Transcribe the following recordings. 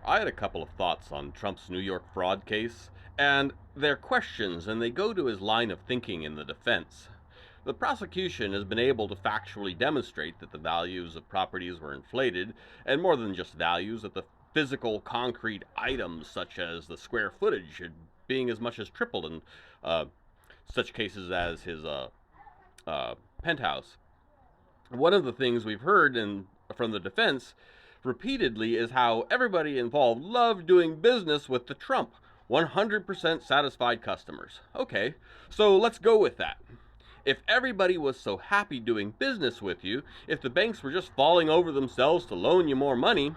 I had a couple of thoughts on Trump's New York fraud case, and they're questions, and they go to his line of thinking in the defense. The prosecution has been able to factually demonstrate that the values of properties were inflated, and more than just values, that the physical concrete items, such as the square footage, being as much as tripled in uh, such cases as his penthouse. One of the things we've heard from the defense repeatedly is how everybody involved loved doing business with the Trump. 100% satisfied customers. Okay, so let's go with that. If everybody was so happy doing business with you, if the banks were just falling over themselves to loan you more money,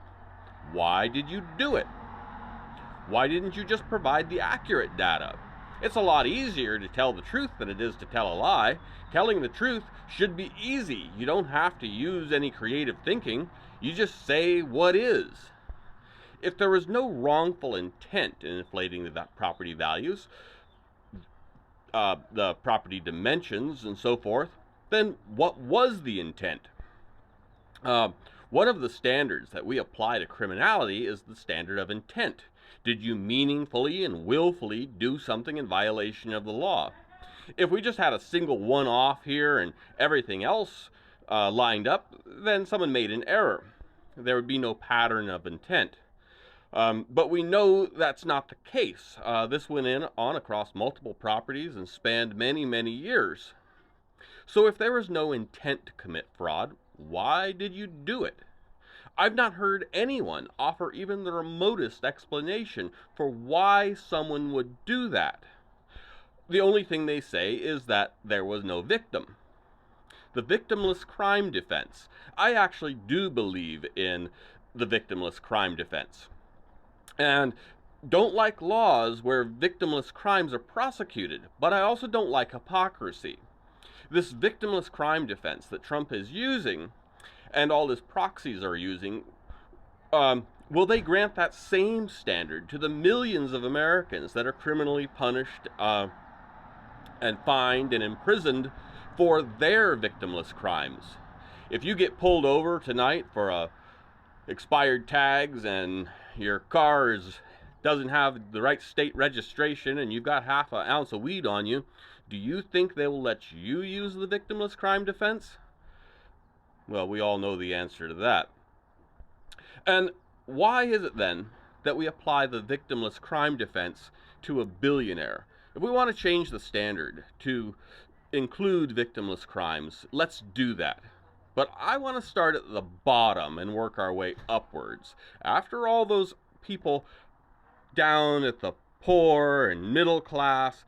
why did you do it? Why didn't you just provide the accurate data? It's a lot easier to tell the truth than it is to tell a lie. Telling the truth should be easy. You don't have to use any creative thinking. You just say what is. If there was no wrongful intent in inflating the property values, the property dimensions, and so forth, then what was the intent? One of the standards that we apply to criminality is the standard of intent. Did you meaningfully and willfully do something in violation of the law? If we just had a single one-off here and everything else lined up, then someone made an error. There would be no pattern of intent. But we know that's not the case. This went on across multiple properties and spanned many, many years. So if there was no intent to commit fraud, why did you do it? I've not heard anyone offer even the remotest explanation for why someone would do that. The only thing they say is that there was no victim. The victimless crime defense. I actually do believe in the victimless crime defense, and don't like laws where victimless crimes are prosecuted, but I also don't like hypocrisy. This victimless crime defense that Trump is using and all his proxies are using, will they grant that same standard to the millions of Americans that are criminally punished and fined and imprisoned for their victimless crimes? If you get pulled over tonight for expired tags and your car doesn't have the right state registration and you've got half an ounce of weed on you, do you think they will let you use the victimless crime defense? Well, we all know the answer to that. And why is it then that we apply the victimless crime defense to a billionaire? If we want to change the standard to include victimless crimes, let's do that. But I want to start at the bottom and work our way upwards. After all those people down at the poor and middle class,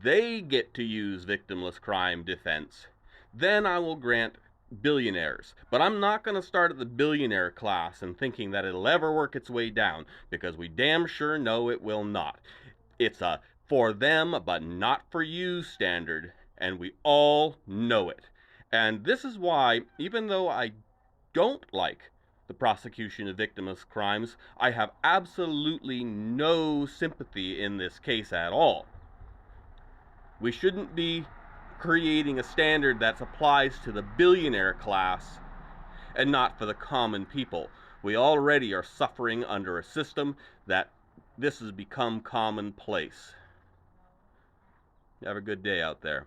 they get to use victimless crime defense, then I will grant billionaires. But I'm not going to start at the billionaire class and thinking that it'll ever work its way down, because we damn sure know it will not. It's a for them but not for you standard, and we all know it. And this is why, even though I don't like the prosecution of victimless crimes, I have absolutely no sympathy in this case at all. We shouldn't be creating a standard that applies to the billionaire class and not for the common people. We already are suffering under a system that this has become commonplace. Have a good day out there.